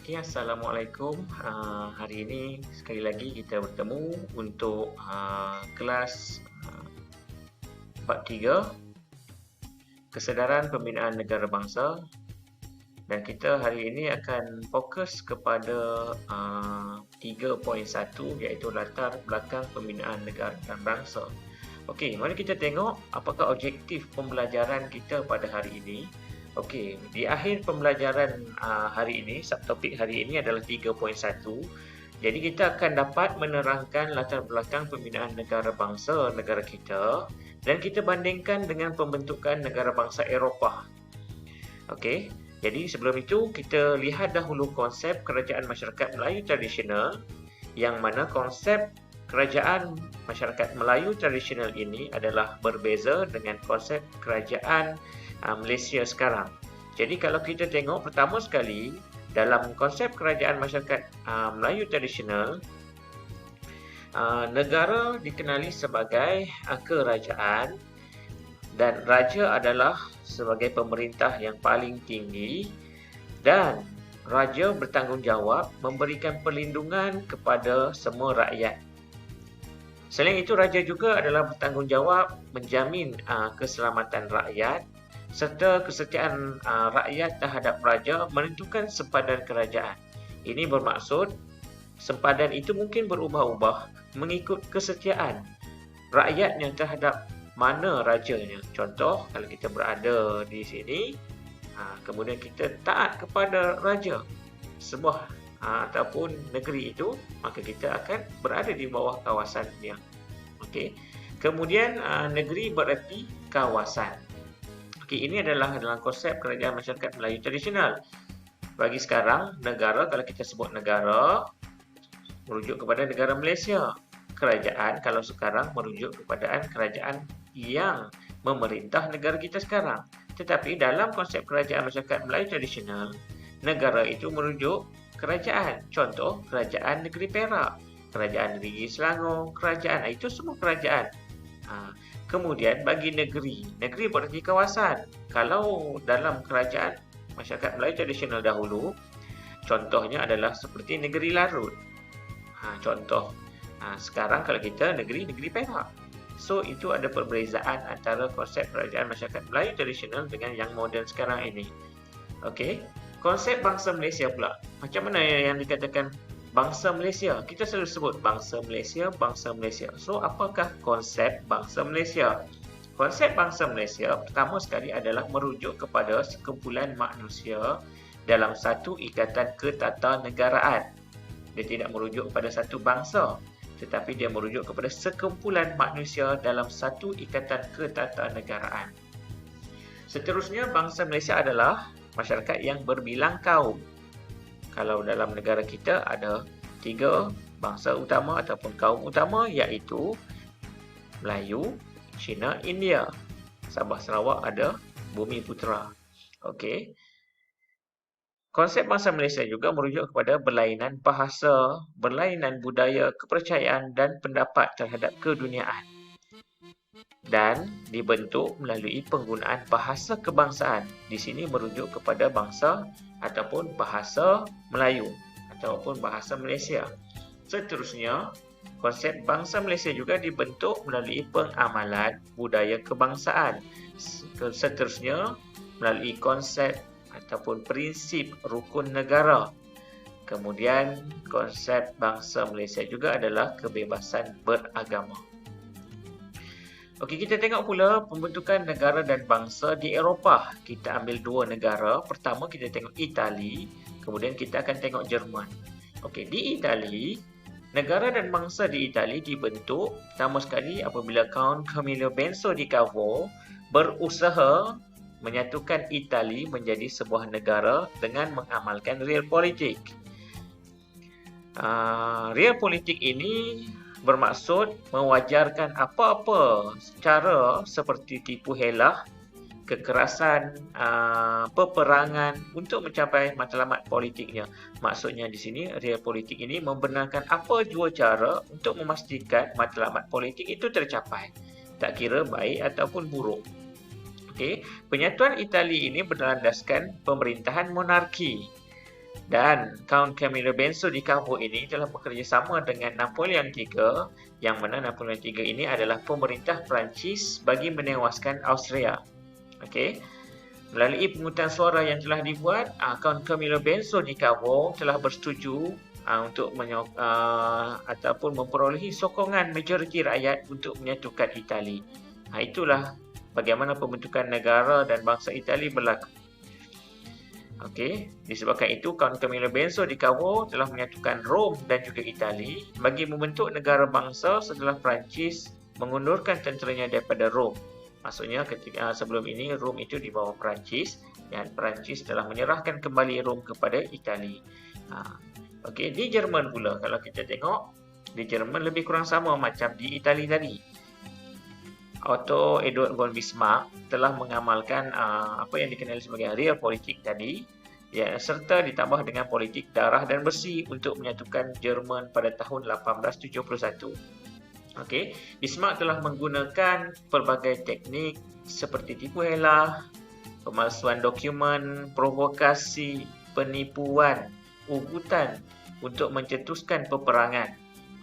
Okey, Assalamualaikum. Hari ini sekali lagi kita bertemu untuk kelas 43 Kesedaran Pembinaan Negara Bangsa, dan kita hari ini akan fokus kepada 3.1 iaitu latar belakang pembinaan negara dan bangsa. Okey, mari kita tengok apakah objektif pembelajaran kita pada hari ini. Okey, di akhir pembelajaran hari ini, subtopik hari ini adalah 3.1. Jadi kita akan dapat menerangkan latar belakang pembinaan negara bangsa negara kita dan kita bandingkan dengan pembentukan negara bangsa Eropah. Okey, jadi sebelum itu kita lihat dahulu konsep kerajaan masyarakat Melayu tradisional, yang mana konsep kerajaan masyarakat Melayu tradisional ini adalah berbeza dengan konsep kerajaan Malaysia sekarang. Jadi kalau kita tengok pertama sekali dalam konsep kerajaan masyarakat Melayu tradisional, negara dikenali sebagai kerajaan dan raja adalah sebagai pemerintah yang paling tinggi dan raja bertanggungjawab memberikan perlindungan kepada semua rakyat. Selain itu, raja juga adalah bertanggungjawab menjamin keselamatan rakyat serta kesetiaan rakyat terhadap raja menentukan sempadan kerajaan. Ini bermaksud sempadan itu mungkin berubah-ubah mengikut kesetiaan rakyatnya terhadap mana rajanya. Contoh, kalau kita berada di sini, kemudian kita taat kepada raja sebuah ataupun negeri itu, maka kita akan berada di bawah kawasannya. Okey. Kemudian negeri bererti kawasan. Okey, ini adalah dalam konsep kerajaan masyarakat Melayu tradisional. Bagi sekarang, negara, kalau kita sebut negara, merujuk kepada negara Malaysia. Kerajaan kalau sekarang merujuk kepada kerajaan yang memerintah negara kita sekarang. Tetapi dalam konsep kerajaan masyarakat Melayu tradisional, negara itu merujuk kerajaan. Contoh, kerajaan negeri Perak, kerajaan negeri Selangor, kerajaan, itu semua kerajaan. Kemudian bagi negeri berarti kawasan. Kalau dalam kerajaan masyarakat Melayu tradisional dahulu, contohnya adalah seperti negeri Larut. Contoh. Sekarang kalau kita negeri Perak. So, itu ada perbezaan antara konsep kerajaan masyarakat Melayu tradisional dengan yang moden sekarang ini. Okey. Konsep bangsa Malaysia pula. Macam mana yang dikatakan bangsa Malaysia? Kita selalu sebut bangsa Malaysia, bangsa Malaysia. So, apakah konsep bangsa Malaysia? Konsep bangsa Malaysia pertama sekali adalah merujuk kepada sekumpulan manusia dalam satu ikatan ketatanegaraan. Dia tidak merujuk kepada satu bangsa, tetapi dia merujuk kepada sekumpulan manusia dalam satu ikatan ketatanegaraan. Seterusnya, bangsa Malaysia adalah masyarakat yang berbilang kaum. Kalau dalam negara kita ada 3 bangsa utama ataupun kaum utama, iaitu Melayu, Cina, India. Sabah Sarawak ada Bumi Putera. Okey. Konsep bangsa Malaysia juga merujuk kepada berlainan bahasa, berlainan budaya, kepercayaan dan pendapat terhadap keduniaan. Dan dibentuk melalui penggunaan bahasa kebangsaan. Di sini merujuk kepada bangsa ataupun bahasa Melayu ataupun bahasa Malaysia. Seterusnya, konsep bangsa Malaysia juga dibentuk melalui pengamalan budaya kebangsaan. Seterusnya, melalui konsep ataupun prinsip rukun negara. Kemudian, konsep bangsa Malaysia juga adalah kebebasan beragama. Okey, kita tengok pula pembentukan negara dan bangsa di Eropah. Kita ambil 2 negara. Pertama kita tengok Itali, kemudian kita akan tengok Jerman. Okey, di Itali, negara dan bangsa di Itali dibentuk pertama sekali apabila Count Camillo Benso di Cavour berusaha menyatukan Itali menjadi sebuah negara dengan mengamalkan realpolitik. Realpolitik ini bermaksud mewajarkan apa-apa cara seperti tipu helah, kekerasan, peperangan untuk mencapai matlamat politiknya. Maksudnya di sini realpolitik ini membenarkan apa jua cara untuk memastikan matlamat politik itu tercapai, tak kira baik ataupun buruk. Okey, penyatuan Itali ini berlandaskan pemerintahan monarki. Dan Count Camillo Benso di Cabo ini telah bekerjasama dengan Napoleon III, yang mana Napoleon III ini adalah pemerintah Perancis bagi menewaskan Austria. Okey. Melalui penghutang suara yang telah dibuat, Count Camillo Benso di Cabo telah bersetuju untuk ataupun memperolehi sokongan majoriti rakyat untuk menyatukan Itali. Itulah bagaimana pembentukan negara dan bangsa Itali berlaku. Okey, disebabkan itu Count Camillo Benso di Cabo telah menyatukan Rom dan juga Itali bagi membentuk negara bangsa setelah Perancis mengundurkan tenteranya daripada Rom. Maksudnya ketika sebelum ini Rom itu di bawah Perancis dan Perancis telah menyerahkan kembali Rom kepada Itali. Okey, di Jerman pula kalau kita tengok, di Jerman lebih kurang sama macam di Itali tadi. Otto Eduard von Bismarck telah mengamalkan apa yang dikenali sebagai real politik tadi, ya, serta ditambah dengan politik darah dan besi untuk menyatukan Jerman pada tahun 1871. Okey, Bismarck telah menggunakan pelbagai teknik seperti tipu helah, pemalsuan dokumen, provokasi, penipuan, ugutan untuk mencetuskan peperangan.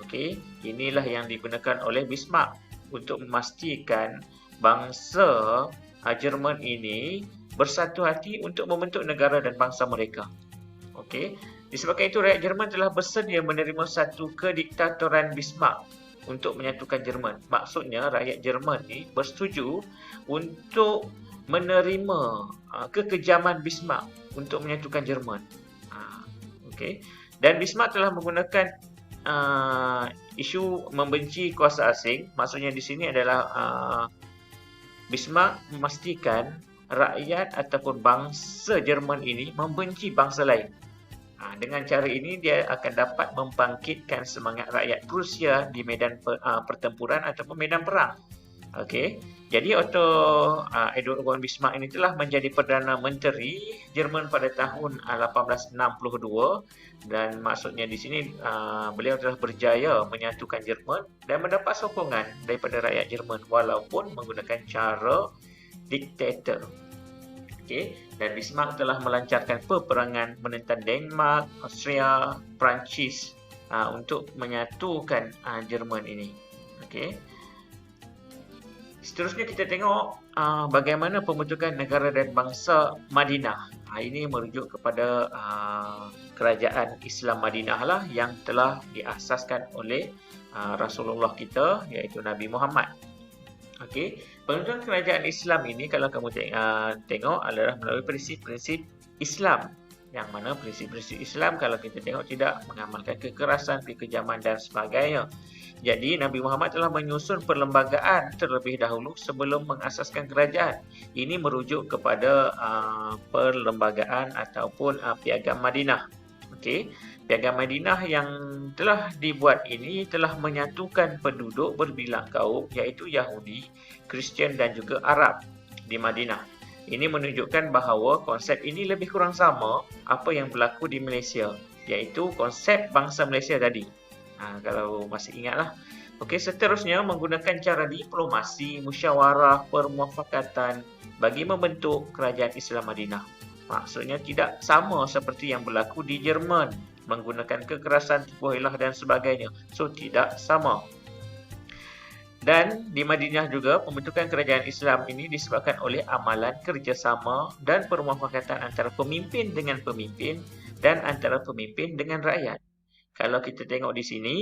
Okey, inilah yang digunakan oleh Bismarck untuk memastikan bangsa Jerman ini bersatu hati untuk membentuk negara dan bangsa mereka. Okey, disebabkan itu rakyat Jerman telah bersedia menerima satu kediktatoran Bismarck untuk menyatukan Jerman. Maksudnya rakyat Jerman ni bersetuju untuk menerima kekejaman Bismarck untuk menyatukan Jerman. Okey, dan Bismarck telah menggunakan isu membenci kuasa asing. Maksudnya di sini adalah Bismarck memastikan rakyat ataupun bangsa Jerman ini membenci bangsa lain. Dengan cara ini dia akan dapat membangkitkan semangat rakyat Prusia di medan pertempuran ataupun medan perang. Okey, jadi Otto Eduard von Bismarck ini telah menjadi Perdana Menteri Jerman pada tahun 1862 dan maksudnya di sini beliau telah berjaya menyatukan Jerman dan mendapat sokongan daripada rakyat Jerman walaupun menggunakan cara diktator. Okey, dan Bismarck telah melancarkan peperangan menentang Denmark, Austria, Perancis untuk menyatukan Jerman ini. Okey. Seterusnya kita tengok bagaimana pembentukan negara dan bangsa Madinah. Ini merujuk kepada kerajaan Islam Madinah lah yang telah diasaskan oleh Rasulullah kita, iaitu Nabi Muhammad. Okey, pembentukan kerajaan Islam ini kalau kamu tengok adalah melalui prinsip-prinsip Islam. Yang mana prinsip-prinsip Islam kalau kita tengok tidak mengamalkan kekerasan, kekejaman dan sebagainya. Jadi Nabi Muhammad telah menyusun perlembagaan terlebih dahulu sebelum mengasaskan kerajaan. Ini merujuk kepada perlembagaan ataupun Piagam Madinah. Okey, Piagam Madinah yang telah dibuat ini telah menyatukan penduduk berbilang kaum iaitu Yahudi, Kristian dan juga Arab di Madinah. Ini menunjukkan bahawa konsep ini lebih kurang sama apa yang berlaku di Malaysia, iaitu konsep bangsa Malaysia tadi. Kalau masih ingatlah. Okey, seterusnya menggunakan cara diplomasi, musyawarah, permufakatan bagi membentuk kerajaan Islam Madinah. Maksudnya tidak sama seperti yang berlaku di Jerman, menggunakan kekerasan, tipu helah dan sebagainya. So tidak sama. Dan di Madinah juga pembentukan kerajaan Islam ini disebabkan oleh amalan kerjasama dan permufakatan antara pemimpin dengan pemimpin dan antara pemimpin dengan rakyat. Kalau kita tengok di sini,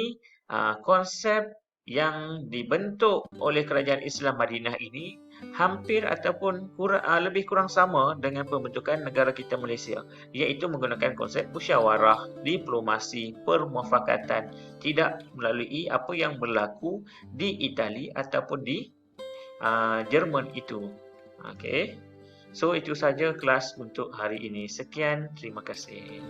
konsep yang dibentuk oleh kerajaan Islam Madinah ini hampir ataupun lebih kurang sama dengan pembentukan negara kita Malaysia, iaitu menggunakan konsep musyawarah, diplomasi, permufakatan, tidak melalui apa yang berlaku di Itali ataupun di Jerman itu. Okey. So itu saja kelas untuk hari ini. Sekian, terima kasih.